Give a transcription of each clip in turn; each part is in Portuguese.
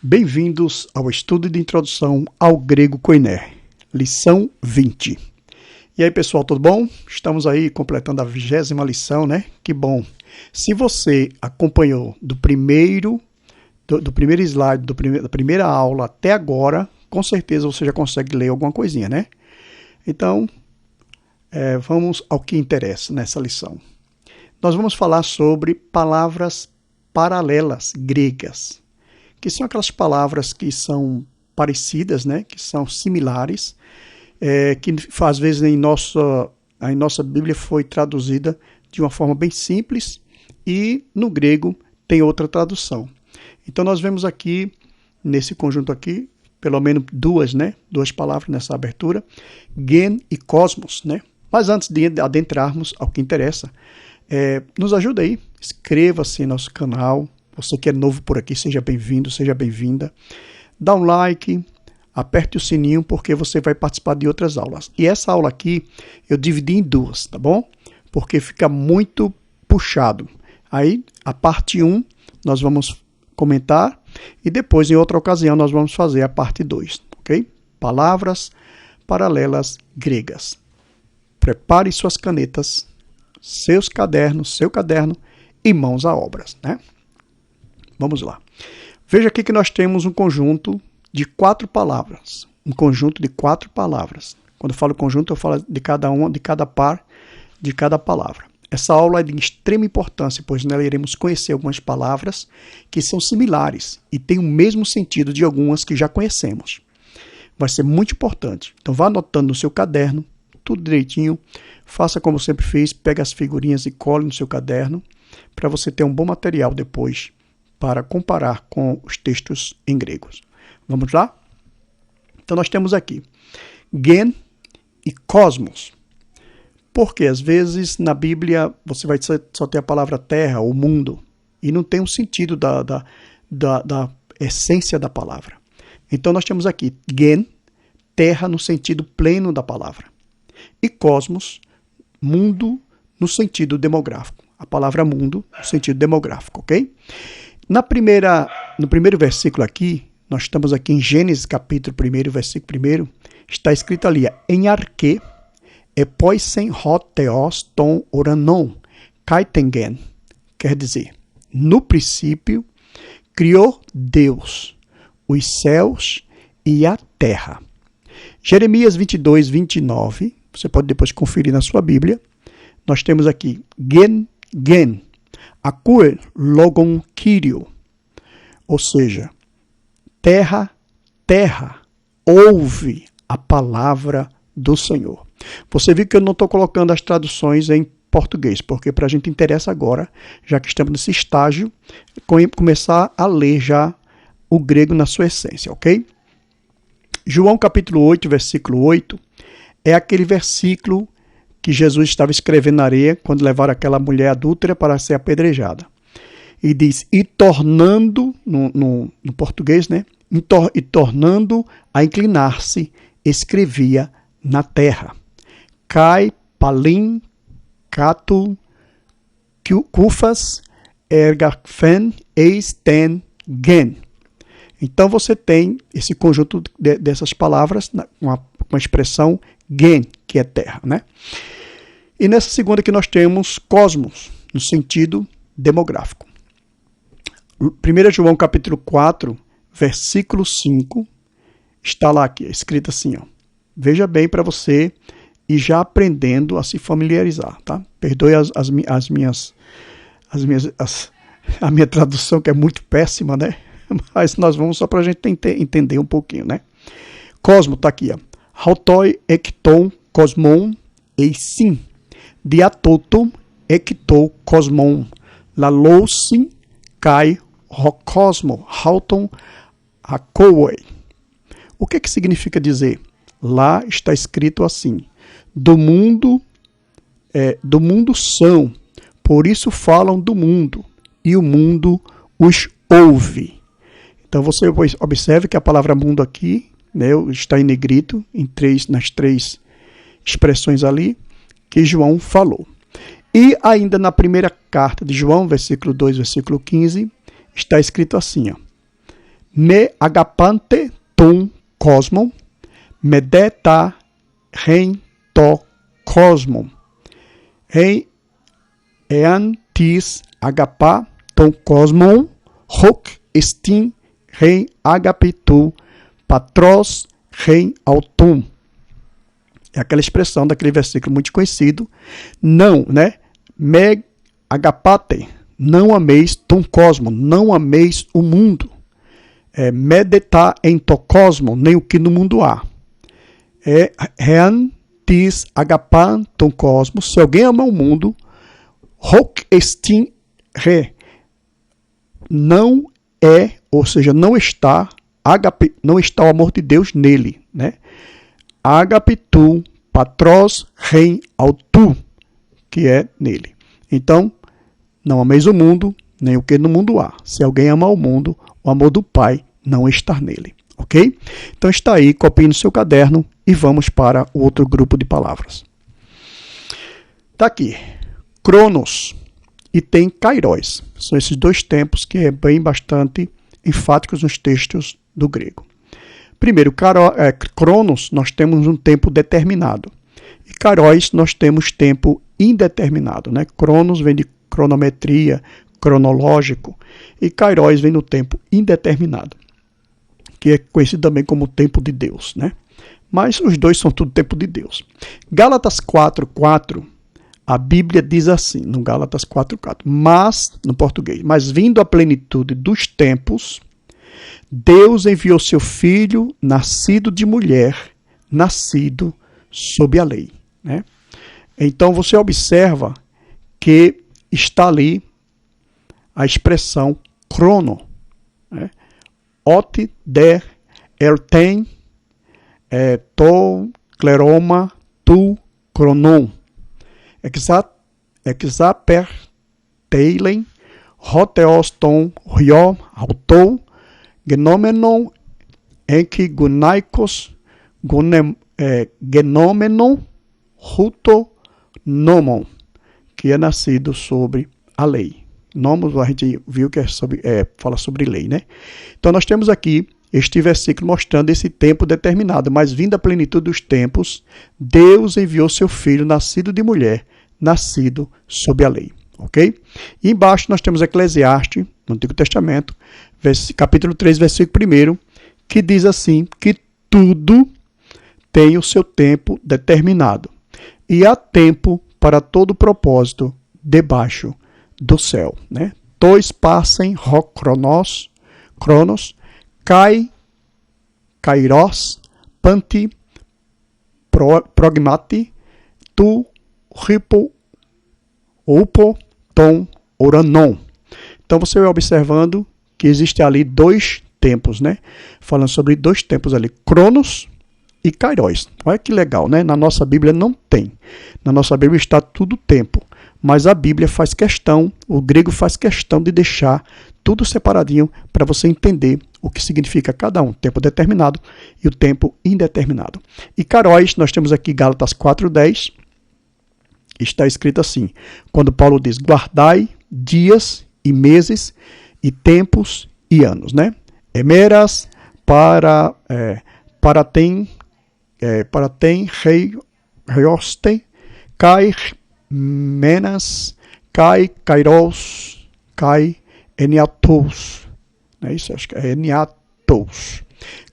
Bem-vindos ao estudo de introdução ao grego koiné, lição 20. E aí, pessoal, tudo bom? Estamos aí completando a 20ª lição, né? Que bom! Se você acompanhou do primeiro slide, da primeira aula até agora, com certeza você já consegue ler alguma coisinha, né? Então, vamos ao que interessa nessa lição. Nós vamos falar sobre palavras paralelas gregas, que são aquelas palavras que são parecidas, né? Que são similares, que às vezes em nossa Bíblia foi traduzida de uma forma bem simples e no grego tem outra tradução. Então nós vemos aqui, nesse conjunto aqui, pelo menos duas palavras nessa abertura, gen e cosmos, né? Mas antes de adentrarmos ao que interessa, nos ajuda aí, inscreva-se em nosso canal. Você que é novo por aqui, seja bem-vindo, seja bem-vinda. Dá um like, aperte o sininho, porque você vai participar de outras aulas. E essa aula aqui eu dividi em duas, tá bom? Porque fica muito puxado. Aí, a parte 1, nós vamos comentar. E depois, em outra ocasião, nós vamos fazer a parte 2, ok? Palavras paralelas gregas. Prepare suas canetas, seus cadernos, seu caderno e mãos à obras, né? Vamos lá. Veja aqui que nós temos um conjunto de 4 palavras. Um conjunto de 4 palavras. Quando eu falo conjunto, eu falo de cada uma, de cada par, de cada palavra. Essa aula é de extrema importância, pois nela iremos conhecer algumas palavras que são similares e têm o mesmo sentido de algumas que já conhecemos. Vai ser muito importante. Então vá anotando no seu caderno, tudo direitinho. Faça como eu sempre fiz, pega as figurinhas e cole no seu caderno, para você ter um bom material depois para comparar com os textos em gregos. Vamos lá? Então nós temos aqui gen e cosmos. Porque às vezes na Bíblia você vai só ter a palavra terra ou mundo e não tem um sentido da essência da palavra. Então nós temos aqui gen, terra no sentido pleno da palavra, e cosmos, mundo no sentido demográfico. A palavra mundo no sentido demográfico, ok? No primeiro versículo aqui, nós estamos aqui em Gênesis capítulo 1, versículo 1, está escrito ali, em arque, epoisen hoteos ton oranon, kaitengen. Quer dizer, no princípio, criou Deus os céus e a terra. Jeremias 22, 29, você pode depois conferir na sua Bíblia, nós temos aqui, gen, Akue logon Kyrio, ou seja, terra, ouve a palavra do Senhor. Você viu que eu não estou colocando as traduções em português, porque para a gente interessa agora, já que estamos nesse estágio, começar a ler já o grego na sua essência, ok? João capítulo 8, versículo 8, é aquele versículo que Jesus estava escrevendo na areia quando levaram aquela mulher adúltera para ser apedrejada. E diz, e tornando, no português, né? E tornando a inclinar-se, escrevia na terra. Kai, palim, katu, kufas, ergafen, eis, ten, gen. Então você tem esse conjunto dessas palavras, com a expressão gen, que é terra, né? E nessa segunda aqui nós temos cosmos, no sentido demográfico. 1 João capítulo 4, versículo 5, está lá aqui, escrito assim, ó. Veja bem para você ir já aprendendo a se familiarizar, tá? Perdoe a minha tradução, que é muito péssima, né? Mas nós vamos só para a gente entender um pouquinho, né? Cosmo está aqui, ó. Hautoi ekton cosmon eisin. Diatotum ektou cosmon. Lalousin kai rocosmo. Hauton hakowei. O que significa dizer? Lá está escrito assim. Do mundo são, por isso falam do mundo, e o mundo os ouve. Então você observe que a palavra mundo aqui, né, está em negrito, nas três expressões ali, que João falou. E ainda na primeira carta de João, versículo 2, versículo 15, está escrito assim, ó. ne agapante ton cosmon, medeta rein to cosmon. Eantis agapa ton cosmon, hoc estin rein agapitu patros rein autum. É aquela expressão daquele versículo muito conhecido. Não, né? Me agapate, não ameis ton cosmo, não ameis o mundo. Medeta em to cosmo, nem o que no mundo há. Rean tis agapan ton cosmo, se alguém ama o mundo, hoc estin re, não é, ou seja, não está o amor de Deus nele, né? Agapitu patros rein autu, que é nele. Então, não ameis o mundo, nem o que no mundo há. Se alguém ama o mundo, o amor do Pai não está nele, ok? Então está aí, copie no seu caderno e vamos para o outro grupo de palavras. Está aqui, Cronos e tem Kairos. São esses dois tempos que é bem bastante enfáticos nos textos do grego. Primeiro, Cronos, nós temos um tempo determinado. E Kairos, nós temos tempo indeterminado, né? Cronos vem de cronometria, cronológico, e Kairos vem no tempo indeterminado, que é conhecido também como tempo de Deus, né? Mas os dois são tudo tempo de Deus. Gálatas 4:4, a Bíblia diz assim, no Gálatas 4:4, no português, mas vindo a plenitude dos tempos, Deus enviou seu Filho, nascido de mulher, nascido sob a lei, né? Então você observa que está ali a expressão crono, né? Ot der elten to kleroma tu kronon exaperteilen hoteoston ryo autou genomenon enki gunaikos genomenon huto nomon, que é nascido sobre a lei. Nomos, a gente viu que fala sobre lei, né? Então nós temos aqui este versículo mostrando esse tempo determinado, mas vindo a plenitude dos tempos, Deus enviou seu Filho, nascido de mulher, nascido sob a lei, ok? E embaixo nós temos Eclesiastes, no Antigo Testamento, capítulo 3, versículo 1, que diz assim, que tudo tem o seu tempo determinado, e há tempo para todo propósito debaixo do céu, né? Tois passem hoc cronos, kairos, panti, progmati, tu, ripo, upo, tom, oranon. Então você vai observando que existe ali dois tempos, né? Falando sobre dois tempos ali, cronos e kairos. Olha que legal, né? Na nossa Bíblia não tem. Na nossa Bíblia está tudo tempo. Mas a Bíblia faz questão, o grego faz questão de deixar tudo separadinho para você entender o que significa cada um. Tempo determinado e o tempo indeterminado. E kairos, nós temos aqui Gálatas 4:10. Está escrito assim, quando Paulo diz, guardai dias e meses e tempos e anos, né? Emeras para tem reioste, kai menas, kai kairos, kai eniatos. É isso, acho que é eniatos.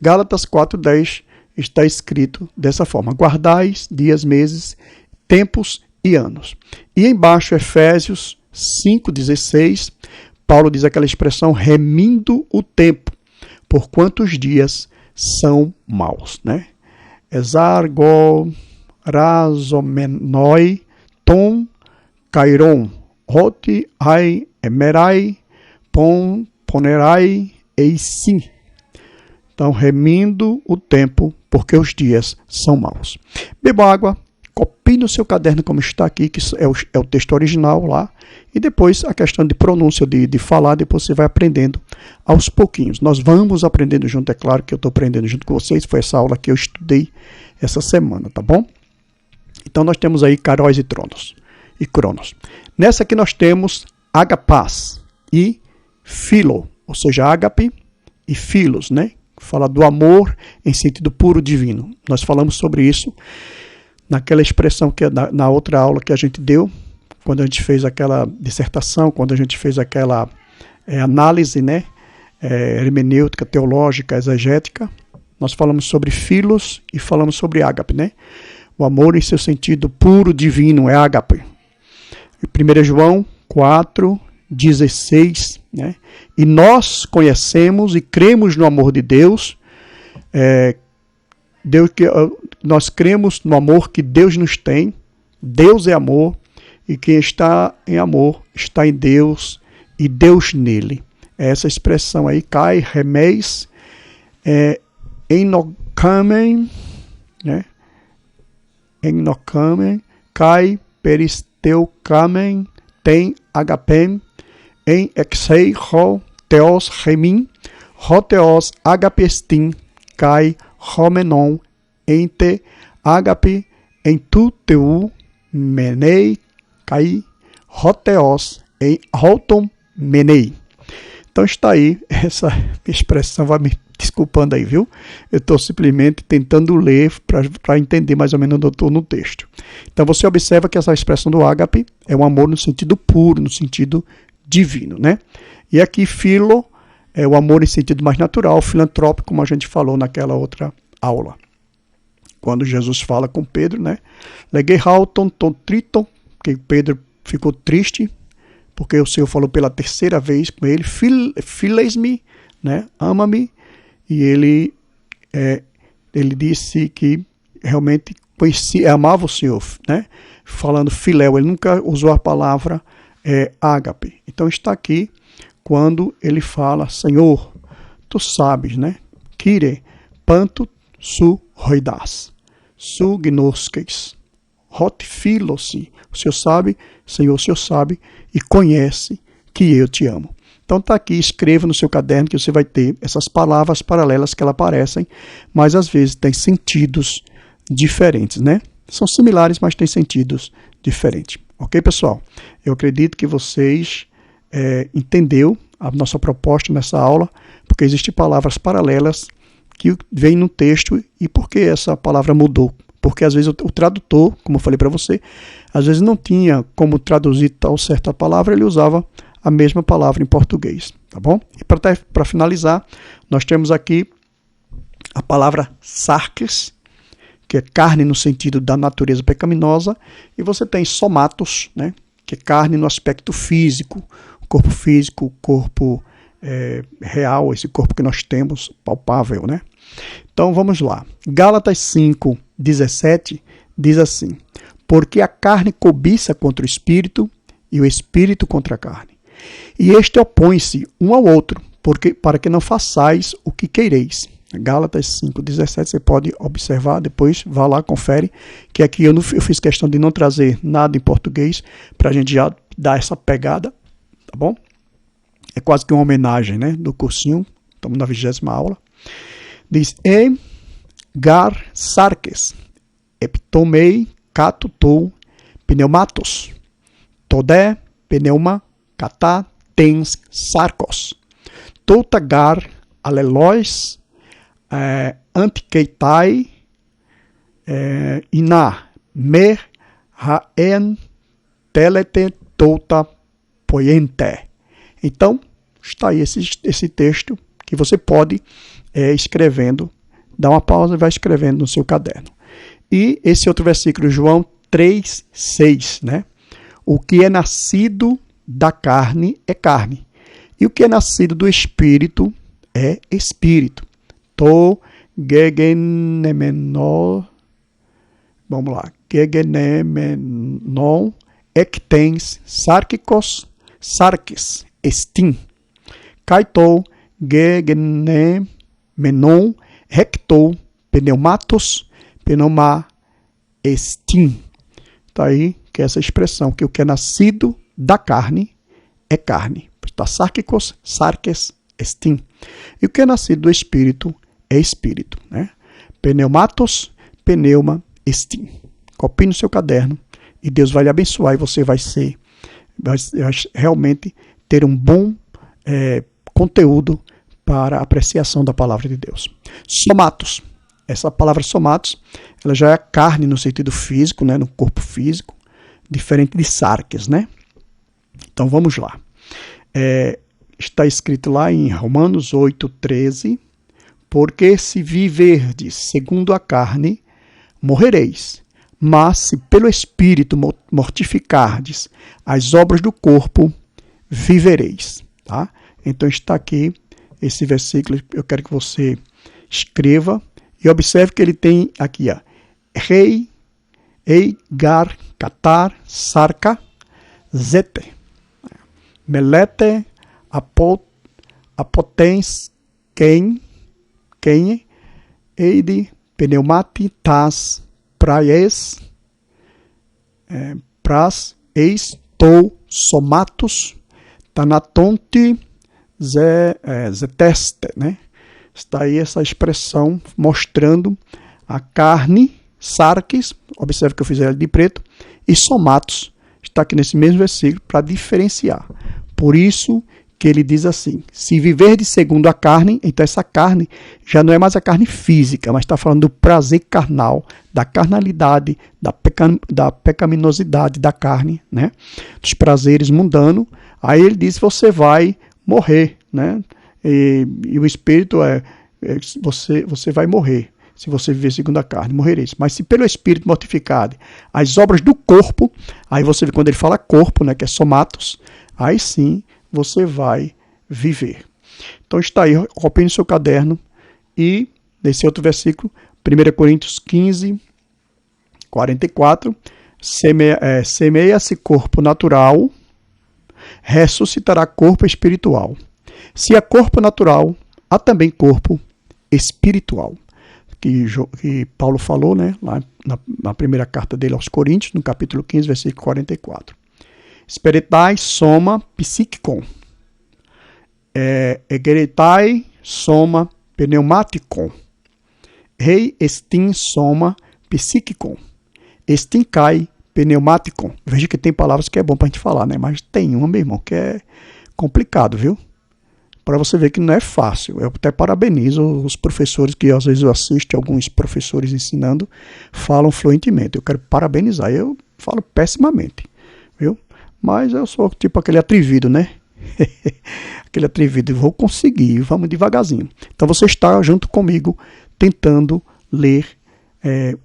Gálatas 4:10 está escrito dessa forma, guardais dias, meses, tempos e anos. E embaixo, Efésios 5:16, Paulo diz aquela expressão, remindo o tempo, por quantos dias são maus, né? Exargo, razomenoi, tom, kairon, roti, ai, emerai, pon, ponerai, eisim. Então, remindo o tempo, porque os dias são maus. Beba água, copie no seu caderno como está aqui, que é o texto original lá, e depois a questão de pronúncia, de falar, depois você vai aprendendo aos pouquinhos. Nós vamos aprendendo junto, é claro que eu estou aprendendo junto com vocês, foi essa aula que eu estudei essa semana, tá bom? Então nós temos aí kairos e cronos. Nessa aqui nós temos agapás e philo, ou seja, ágape e filos, né? Fala do amor em sentido puro divino. Nós falamos sobre isso naquela expressão que na outra aula que a gente deu, quando a gente fez aquela dissertação, quando a gente fez aquela análise, né? Hermenêutica, teológica, exegética. Nós falamos sobre filos e falamos sobre ágape, né? O amor em seu sentido puro divino é ágape. 1 João 4:16, né? E nós conhecemos e cremos no amor de Deus, nós cremos no amor que Deus nos tem. Deus é amor, e quem está em amor está em Deus e Deus nele. Essa expressão aí, kai remeis enokamen, né? Enokamen, kai peristeukamen, tem agapem, em exei ho teos remin, ho teos agapestin, kai homenon, ente agape, em tu teu menei, kai ho teos, em hoton menei. Então está aí, essa expressão, vai me desculpando aí, viu? Eu estou simplesmente tentando ler para entender mais ou menos onde eu estou no texto. Então você observa que essa expressão do ágape é um amor no sentido puro, no sentido divino, né? E aqui filo é o amor em sentido mais natural, filantrópico, como a gente falou naquela outra aula. Quando Jesus fala com Pedro, né? Legei halton ton triton, que Pedro ficou triste, porque o Senhor falou pela terceira vez com ele, files-me, né? Ama-me, e ele disse que realmente amava o Senhor, né? Falando filéu, ele nunca usou a palavra ágape. Então está aqui quando ele fala, Senhor, tu sabes, né? Kire, panto su roidas, su gnosques, hot filosi. O Senhor sabe, Senhor, o Senhor sabe e conhece que eu te amo. Então está aqui, escreva no seu caderno que você vai ter essas palavras paralelas que elas aparecem, mas às vezes tem sentidos diferentes, né? São similares, mas têm sentidos diferentes. Ok, pessoal? Eu acredito que vocês entenderam a nossa proposta nessa aula, porque existem palavras paralelas que vêm no texto e por que essa palavra mudou. Porque às vezes o tradutor, como eu falei para você, às vezes não tinha como traduzir tal certa palavra, ele usava a mesma palavra em português, tá bom? E para finalizar, nós temos aqui a palavra sarkes, que é carne no sentido da natureza pecaminosa, e você tem somatos, né, que é carne no aspecto físico, o corpo real, esse corpo que nós temos, palpável, né? Então vamos lá. Gálatas 5:17 diz assim: porque a carne cobiça contra o espírito e o espírito contra a carne. E este opõe-se um ao outro, para que não façais o que queireis. Gálatas 5:17, você pode observar, depois vá lá, confere, que aqui eu fiz questão de não trazer nada em português, para a gente já dar essa pegada, tá bom? É quase que uma homenagem, né, do cursinho, estamos na 20ª aula. Diz, gar sarkes, eptomei katutou pneumatos, todé pneuma kata tens sarkos, toutagar alelois antikeitai ina mer haen telete touta poiente. Então, está aí esse texto que você pode escrevendo, dá uma pausa e vai escrevendo no seu caderno. E esse outro versículo, João 3:6, né? O que é nascido da carne é carne, e o que é nascido do espírito é espírito. To gegenemenon, vamos lá, gegenemenon ectens sarkikos sarkis estin, kaitou gegenemenon rectou pneumatos pneuma estin. Está aí que é essa expressão, que o que é nascido da carne é carne. Está sarkikos sarkes estin. E o que é nascido do espírito é espírito, né? Pneumatos, pneuma, estin. Copie no seu caderno e Deus vai lhe abençoar e você vai realmente ter um bom conteúdo para a apreciação da palavra de Deus. Somatos. Essa palavra somatos, ela já é carne no sentido físico, né, no corpo físico, diferente de sarques, né? Então vamos lá. Está escrito lá em Romanos 8:13, porque se viverdes segundo a carne, morrereis, mas se pelo Espírito mortificardes as obras do corpo, vivereis. Tá? Então está aqui esse versículo, eu quero que você escreva e observe que ele tem aqui, ó, rei, eigar, catar, sarca, zete, melete, apotens, quem, eide, pneumati, tas, praies, pras, eis, tou, somatos, tanatonte, zeteste, né? Está aí essa expressão mostrando a carne, sarques, observe que eu fiz ela de preto, e somatos, está aqui nesse mesmo versículo para diferenciar. Por isso que ele diz assim, se viver de segundo a carne, então essa carne já não é mais a carne física, mas está falando do prazer carnal, da carnalidade, da pecaminosidade da carne, né? Dos prazeres mundanos. Aí ele diz, você vai morrer, né? E o Espírito você vai morrer. Se você viver segundo a carne, morrereis. Mas se pelo Espírito mortificado as obras do corpo, aí você vê quando ele fala corpo, né, que é somatos, aí sim você vai viver. Então está aí, copie no seu caderno e nesse outro versículo, 1 Coríntios 15, 44, semeia-se corpo natural, ressuscitará corpo espiritual. Se há corpo natural, há também corpo espiritual. Que Paulo falou, né, lá na primeira carta dele aos Coríntios, no capítulo 15, versículo 44. Spiritai soma psiquicon. Egeretai soma pneumaticon. Rei estin soma psiquicon. Estincai pneumaticon. Veja que tem palavras que é bom para a gente falar, né? Mas tem uma, meu irmão, que é complicado, viu? Para você ver que não é fácil. Eu até parabenizo os professores que às vezes eu assisto, alguns professores ensinando, falam fluentemente. Eu quero parabenizar. Eu falo pessimamente, viu? Mas eu sou tipo aquele atrevido, né? Aquele atrevido, vou conseguir, vamos devagarzinho. Então você está junto comigo tentando ler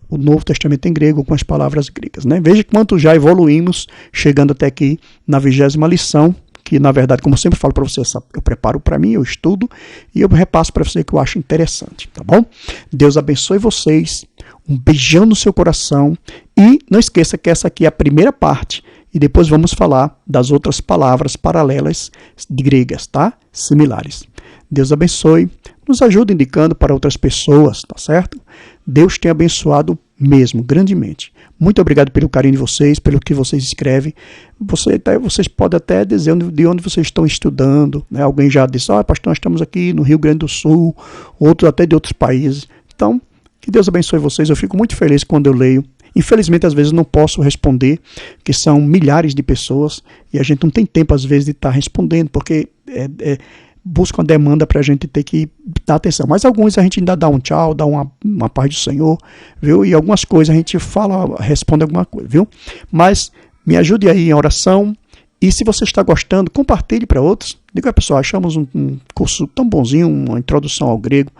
o Novo Testamento em grego com as palavras gregas, né? Veja quanto já evoluímos, chegando até aqui na 20ª lição, que na verdade, como eu sempre falo para você, eu preparo para mim, eu estudo e eu repasso para você que eu acho interessante, tá bom? Deus abençoe vocês, um beijão no seu coração e não esqueça que essa aqui é a primeira parte e depois vamos falar das outras palavras paralelas gregas, tá? Similares. Deus abençoe, nos ajude indicando para outras pessoas, tá certo? Deus tem abençoado mesmo, grandemente. Muito obrigado pelo carinho de vocês, pelo que vocês escrevem. Vocês podem até dizer de onde vocês estão estudando, né? Alguém já disse, pastor, nós estamos aqui no Rio Grande do Sul, outros até de outros países. Então, que Deus abençoe vocês. Eu fico muito feliz quando eu leio. Infelizmente, às vezes, não posso responder, que são milhares de pessoas, e a gente não tem tempo, às vezes, de estar respondendo, porque busca uma demanda para a gente ter que dar atenção. Mas alguns a gente ainda dá um tchau, dá uma paz do Senhor, viu? E algumas coisas a gente fala, responde alguma coisa, viu? Mas me ajude aí em oração. E se você está gostando, compartilhe para outros. Diga, pessoal, achamos um curso tão bonzinho, uma introdução ao grego.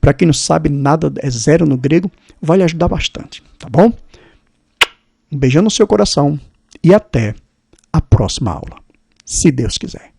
Para quem não sabe nada, é zero no grego, vai lhe ajudar bastante, tá bom? Um beijão no seu coração e até a próxima aula, se Deus quiser.